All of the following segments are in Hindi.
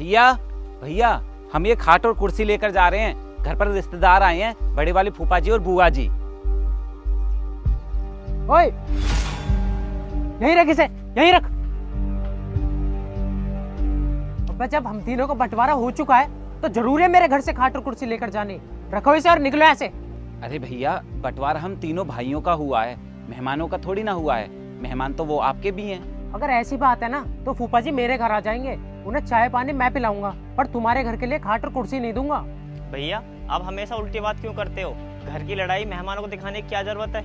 भैया भैया, हम ये खाट और कुर्सी लेकर जा रहे हैं। घर पर रिश्तेदार आए हैं, बड़े वाले फूफा जी और बुआ जी। ओए, यहीं रख इसे, यहीं रख। अबे जब हम तीनों का बंटवारा हो चुका है तो जरूर है मेरे घर से खाट और कुर्सी लेकर जानी। रखो इसे और निकलो ऐसे। अरे भैया, बंटवारा हम तीनों भाइयों का हुआ है, मेहमानों का थोड़ी ना हुआ है। मेहमान तो वो आपके भी हैं। अगर ऐसी बात है ना तो फूफा जी मेरे घर आ जाएंगे, उन्हें चाय पानी मैं पिलाऊंगा, पर तुम्हारे घर के लिए खाट और कुर्सी नहीं दूंगा। भैया आप हमेशा उल्टी बात क्यों करते हो? घर की लड़ाई मेहमानों को दिखाने की क्या जरूरत है?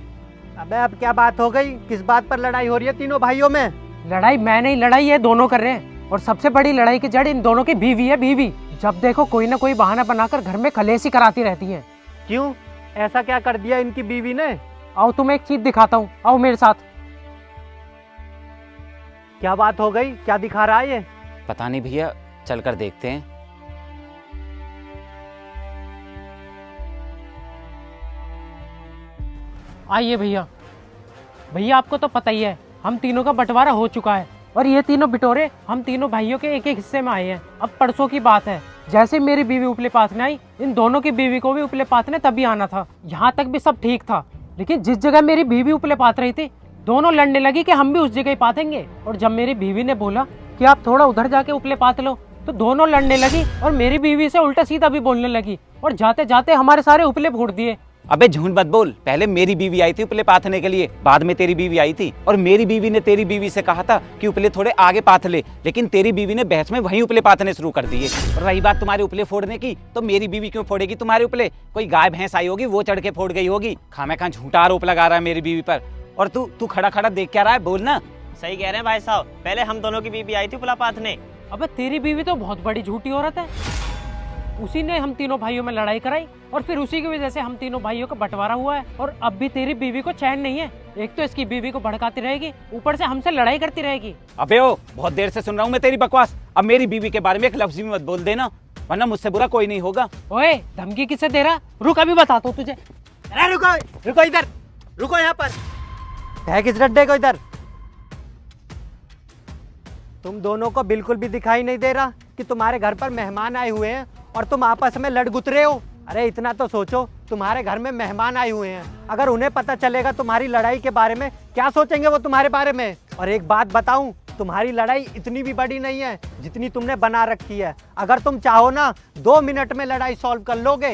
अबे अब क्या बात हो गई? किस बात पर लड़ाई हो रही है तीनों भाइयों में? लड़ाई मैं नहीं, लड़ाई ये दोनों कर रहे हैं, और सबसे बड़ी लड़ाई की जड़ इन दोनों की बीवी है, बीवी। जब देखो कोई ना कोई बहाना बनाकर घर में कलेशी कराती रहती है। क्यों, ऐसा क्या कर दिया इनकी बीवी ने? आओ तुम्हें एक चीज दिखाता हूँ, आओ मेरे साथ। क्या बात हो गई? क्या दिखा रहा है ये? पता नहीं भैया, चल कर देखते हैं। आइए भैया। भैया आपको तो पता ही है हम तीनों का बंटवारा हो चुका है, और ये तीनों बिटोरे हम तीनों भाइयों के एक एक हिस्से में आए हैं। अब परसों की बात है, जैसे मेरी बीवी उपले पाथने आई, इन दोनों की बीवी को भी उपले पाथने तभी आना था। यहाँ तक भी सब ठीक था, लेकिन जिस जगह मेरी बीवी उपले पाथ रही थी, दोनों लड़ने लगी कि हम भी उस जगह ही पाथेंगे। और जब मेरी बीवी ने बोला कि आप थोड़ा उधर जाके उपले पाथ लो, तो दोनों लड़ने लगी और मेरी बीवी से उल्टा सीधा भी बोलने लगी, और जाते जाते हमारे सारे उपले फोड़ दिए। अबे झूठ मत बोल, पहले मेरी बीवी आई थी उपले पाथने के लिए, बाद में तेरी बीवी आई थी। और मेरी बीवी ने तेरी बीवी से कहा था कि उपले थोड़े आगे पाथ ले, लेकिन तेरी बीवी ने बहस में वहीं उपले पाथने शुरू कर दिए। और रही बात तुम्हारे उपले फोड़ने की, तो मेरी बीवी क्यों फोड़ेगी तुम्हारे उपले? कोई गाय भैंस आई होगी, वो चढ़ के फोड़ गई होगी। खामेखा झूठा आरोप लगा रहा है मेरी बीवी पर। और तू खड़ा खड़ा देख क्या रहा है? बोल ना। सही कह रहे हैं भाई साहब, पहले हम दोनों की बीवी आई थी उपला पाथने। अबे तेरी बीवी तो बहुत बड़ी झूठी औरत है, उसी ने हम तीनों भाइयों में लड़ाई कराई, और फिर उसी की वजह से हम तीनों भाइयों का बंटवारा हुआ है। और अब भी तेरी बीवी को चैन नहीं है, एक तो इसकी बीवी को भड़काती रहेगी, ऊपर से हमसे लड़ाई करती रहेगी। अबे ओ, बहुत देर से सुन रहा हूँ मैं तेरी बकवास। अब मेरी बीवी के बारे में एक लफ्ज भी मत बोल देना, वरना मुझसे बुरा कोई नहीं होगा। ओए धमकी किसे दे रहा? रुक अभी बताता हूँ तुझे। अरे रुको, रुको इधर, रुको यहाँ पर। है किस रड्डे को इधर? तुम दोनों को बिल्कुल भी दिखाई नहीं दे रहा कि तुम्हारे घर पर मेहमान आए हुए हैं और तुम आपस में लड़ गुतरे हो? अरे इतना तो सोचो, तुम्हारे घर में मेहमान आए हुए हैं, अगर उन्हें पता चलेगा तुम्हारी लड़ाई के बारे में, क्या सोचेंगे वो तुम्हारे बारे में? और एक बात बताऊं, तुम्हारी लड़ाई इतनी भी बड़ी नहीं है जितनी तुमने बना रखी है। अगर तुम चाहो ना, 2 मिनट में लड़ाई सॉल्व कर लोगे।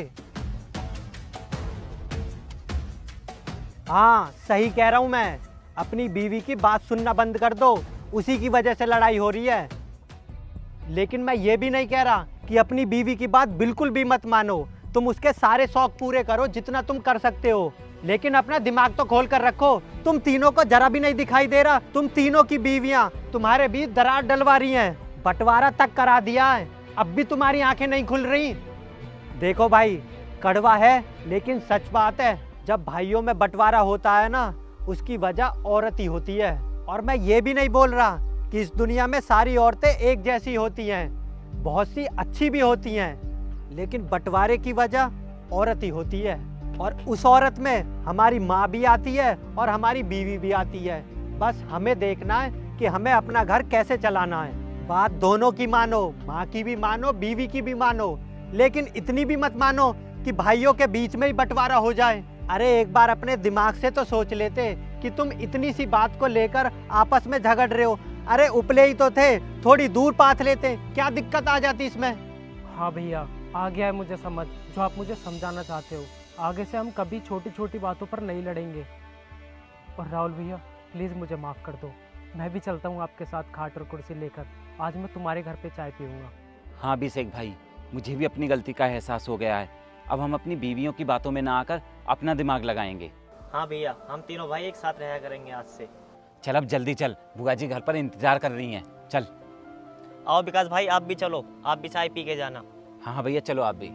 हाँ सही कह रहा हूं मैं, अपनी बीवी की बात सुनना बंद कर दो, उसी की वजह से लड़ाई हो रही है। लेकिन मैं ये भी नहीं कह रहा कि अपनी बीवी की बात बिल्कुल भी मत मानो, तुम उसके सारे शौक पूरे करो जितना तुम कर सकते हो, लेकिन अपना दिमाग तो खोल कर रखो। तुम तीनों को जरा भी नहीं दिखाई दे रहा, तुम तीनों की बीवियां तुम्हारे बीच दरार डलवा रही हैं, बंटवारा तक करा दिया है, अब भी तुम्हारी आंखें नहीं खुल रही। देखो भाई, कड़वा है लेकिन सच बात है, जब भाइयों में बंटवारा होता है ना, उसकी वजह औरत ही होती है। और मैं ये भी नहीं बोल रहा कि इस दुनिया में सारी औरतें एक जैसी होती हैं, बहुत सी अच्छी भी होती हैं, लेकिन बंटवारे की वजह औरत ही होती है। और उस औरत में हमारी माँ भी आती है और हमारी बीवी भी आती है। बस हमें देखना है कि हमें अपना घर कैसे चलाना है। बात दोनों की मानो, माँ की भी मानो, बीवी की भी मानो, लेकिन इतनी भी मत मानो कि भाइयों के बीच में ही बंटवारा हो जाए। अरे एक बार अपने दिमाग से तो सोच लेते कि तुम इतनी सी बात को लेकर आपस में झगड़ रहे हो। अरे उपले ही तो थे, थोड़ी दूर पाथ लेते, क्या दिक्कत आ जाती इसमें? हाँ भैया, आ गया है मुझे समझ जो आप मुझे समझाना चाहते हो। आगे से हम कभी छोटी छोटी बातों पर नहीं लड़ेंगे। और राहुल भैया प्लीज़ मुझे माफ़ कर दो, मैं भी चलता हूँ आपके साथ खाट और कुर्सी लेकर। आज मैं तुम्हारे घर पे चाय पीऊँगा। हाँ अभिषेक भाई, मुझे भी अपनी गलती का एहसास हो गया है। अब हम अपनी बीवियों की बातों में ना आकर अपना दिमाग लगाएंगे। हाँ भैया, हम तीनों भाई एक साथ रहा करेंगे आज से। चल अब जल्दी चल, बुआ जी घर पर इंतजार कर रही हैं। चल। आओ विकास भाई, आप भी चलो, आप भी चाय पी के जाना। हाँ हाँ भैया, चलो आप भी।